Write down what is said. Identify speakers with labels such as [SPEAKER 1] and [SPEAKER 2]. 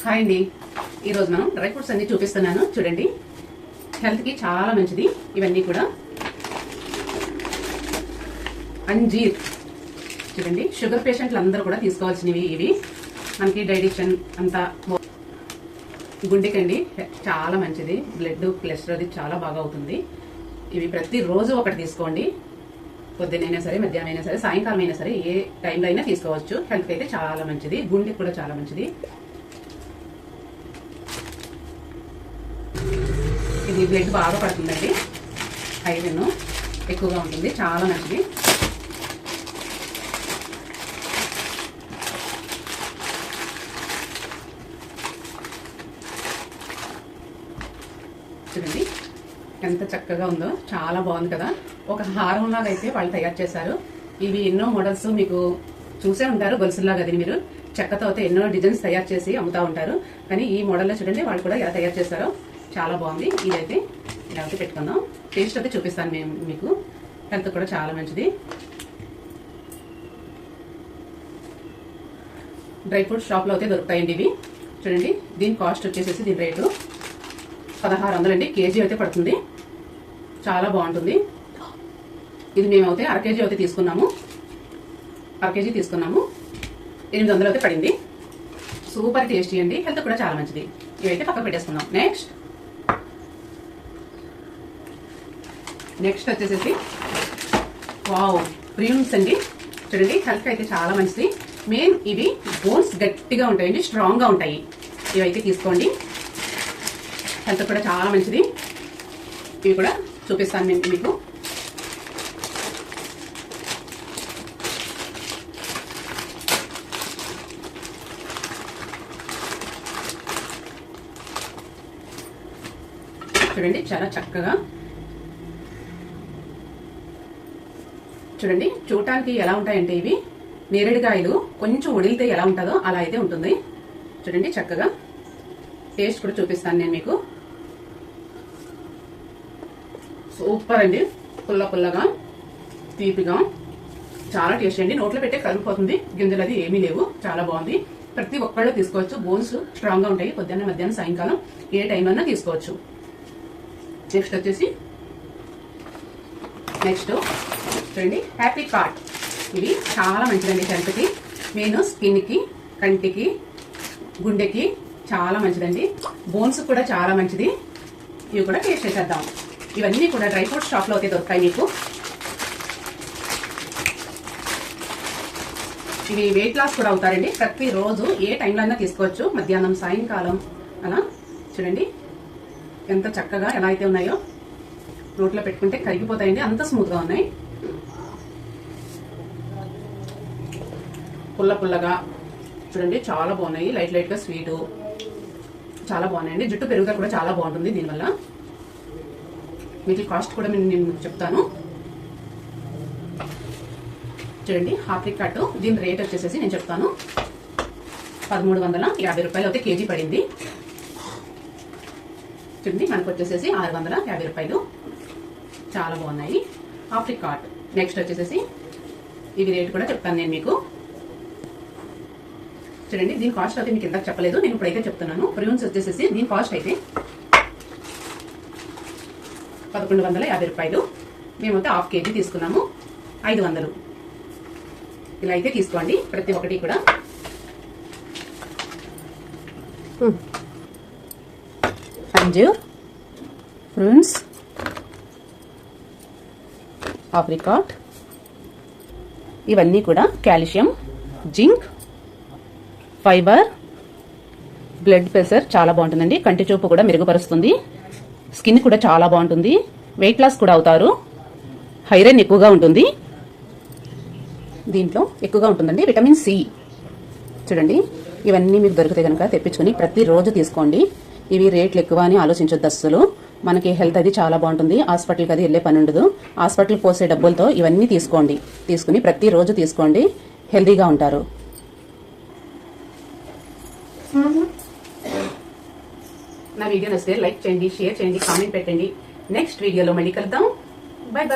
[SPEAKER 1] Hi అండి. ఈరోజు మనం డ్రై ఫ్రూట్స్ అన్ని చూపిస్తున్నాను చూడండి. హెల్త్కి చాలా మంచిది ఇవన్నీ కూడా. అంజీర్ చూడండి, షుగర్ పేషెంట్లు అందరూ కూడా తీసుకోవాల్సినవి ఇవి. మనకి డైజెషన్ అంతా, గుండెకండి చాలా మంచిది, బ్లడ్ కొలెస్ట్రాల్ అది చాలా బాగా అవుతుంది. ఇవి ప్రతిరోజు ఒకటి తీసుకోండి. పొద్దునైనా సరే, మధ్యాహ్నం అయినా సరే, సాయంకాలం అయినా సరే, ఏ టైంలో అయినా తీసుకోవచ్చు. హెల్త్ అయితే చాలా మంచిది, గుండెకి కూడా చాలా మంచిది. ఇది బ్లడ్ బాగా పడుతుందండి, ఐరన్ ఎక్కువగా ఉంటుంది, చాలా మంచిది. చూడండి ఎంత చక్కగా ఉందో, చాలా బాగుంది కదా. ఒక హారం లాగా అయితే వాళ్ళు తయారు చేశారు. ఇవి ఎన్నో మోడల్స్ మీకు చూసే ఉంటారు, గొలుసులాగా. అది మీరు చెక్కతో అయితే ఎన్నో డిజైన్స్ తయారు చేసి అమ్ముతా ఉంటారు. కానీ ఈ మోడల్లో చూడండి వాళ్ళు కూడా ఎలా తయారు చేస్తారో చాలా బాగుంది. ఇదైతే ఇలా అయితే పెట్టుకుందాం. టేస్ట్ అయితే చూపిస్తాను మీకు. హెల్త్ కూడా చాలా మంచిది. డ్రై ఫ్రూట్ షాప్లో అయితే దొరుకుతాయండి ఇవి. చూడండి దీని కాస్ట్ వచ్చేసేసి, దీని రేటు 1600 అండి. కేజీ అయితే పడుతుంది, చాలా బాగుంటుంది. ఇది మేమైతే అర కేజీ అయితే తీసుకున్నాము. 800 అయితే పడింది. సూపర్ టేస్టీ అండి, హెల్త్ కూడా చాలా మంచిది. ఇవైతే పక్కకు పెట్టేసుకుందాం. నెక్స్ట్ వచ్చేసేసి వావ్, ప్రియూన్స్ అండి. చూడండి హెల్త్ అయితే చాలా మంచిది. మెయిన్ ఇవి బోన్స్ గట్టిగా ఉంటాయండి, స్ట్రాంగ్ గా ఉంటాయి. ఇవైతే తీసుకోండి, హెల్త్ కూడా చాలా మంచిది. ఇవి కూడా చూపిస్తాను మీకు. చూడండి చాలా చక్కగా, చూడండి చూడటానికి ఎలా ఉంటాయంటే ఇవి నేరేడుకాయలు కొంచెం ఉడిలితే ఎలా ఉంటుందో అలా అయితే ఉంటుంది. చూడండి చక్కగా. టేస్ట్ కూడా చూపిస్తాను నేను మీకు. సూపర్ అండి, పుల్లగా తీపిగా చాలా టేస్టీ అండి. నోట్లో పెట్టే కరిగిపోతుంది, గింజలు అది ఏమీ లేవు, చాలా బాగుంది. ప్రతి ఒక్కళ్ళు తీసుకోవచ్చు, బోన్స్ స్ట్రాంగ్ గా ఉంటాయి. పొద్దున్న, మధ్యాహ్నం, సాయంకాలం ఏ టైంలో తీసుకోవచ్చు. నెక్స్ట్ వచ్చేసి చూడండి హ్యాపీ కార్ట్. ఇవి చాలా మంచిదండి హెల్త్కి. మెయిన్ స్కిన్కి, కంటికి, గుండెకి చాలా మంచిదండి. బోన్స్ కూడా చాలా మంచిది. ఇవి కూడా టేస్ట్ చేసేద్దాం. ఇవన్నీ కూడా డ్రై ఫ్రూట్స్ షాప్లో అయితే దొరుకుతాయి మీకు. ఇవి వెయిట్ లాస్ కూడా అవుతారండి. ప్రతిరోజు ఏ టైంలో అయినా తీసుకోవచ్చు, మధ్యాహ్నం, సాయంకాలం అలా. చూడండి ఎంత చక్కగా ఎలా అయితే ఉన్నాయో, నోట్లో పెట్టుకుంటే కరిగిపోతాయండి, అంత స్మూత్గా ఉన్నాయి. పుల్లగా చూడండి చాలా బాగున్నాయి. లైట్గా స్వీటు చాలా బాగున్నాయండి. జుట్టు పెరుగుదల కూడా చాలా బాగుంటుంది దీనివల్ల. వీటి కాస్ట్ కూడా నేను చెప్తాను. చూడండి ఆప్రికాట్, దీని రేట్ వచ్చేసేసి నేను చెప్తాను. 1350 రూపాయలు అయితే కేజీ పడింది. చూడండి మనకు వచ్చేసేసి 650 రూపాయలు. చాలా బాగున్నాయి ఆప్రికాట్. నెక్స్ట్ వచ్చేసేసి ఇవి రేట్ కూడా చెప్తాను నేను మీకు. చూడండి దీని కాస్ట్ అయితే మీకు ఇందాక చెప్పలేదు, నేను ఇప్పుడైతే చెప్తున్నాను. ప్రియూన్స్ వచ్చేసేసి దీని కాస్ట్ అయితే 1150 రూపాయలు. మేమైతే హాఫ్ కేజీ తీసుకున్నాము, 500. ఇలా అయితే తీసుకోండి ప్రతి ఒక్కటి కూడా. అంజూర్, ప్రియూన్స్, ఆప్రికాట్, ఇవన్నీ కూడా calcium, zinc, fibre, blood pressure చాలా బాగుంటుందండి. కంటి చూపు కూడా మెరుగుపరుస్తుంది. స్కిన్ కూడా చాలా బాగుంటుంది. వెయిట్ లాస్ కూడా అవుతారు. ఐరన్ ఎక్కువగా ఉంటుంది దీంట్లో, ఎక్కువగా ఉంటుందండి. Vitamin C. చూడండి ఇవన్నీ మీకు దొరికితే కనుక తెప్పించుకుని ప్రతిరోజు తీసుకోండి. ఇవి రేట్లు ఎక్కువ అని ఆలోచించొద్దు అస్సలు. మనకి హెల్త్ అది చాలా బాగుంటుంది. హాస్పిటల్కి అది వెళ్ళే పని ఉండదు. హాస్పిటల్కి పోసే డబ్బులతో ఇవన్నీ తీసుకుని ప్రతిరోజు తీసుకోండి, హెల్తీగా ఉంటారు. నా వీడియో నచ్చితే లైక్ చేయండి, షేర్ చేయండి, కామెంట్ పెట్టండి. నెక్స్ట్ వీడియోలో మళ్ళీ కలుద్దాం. బాయ్.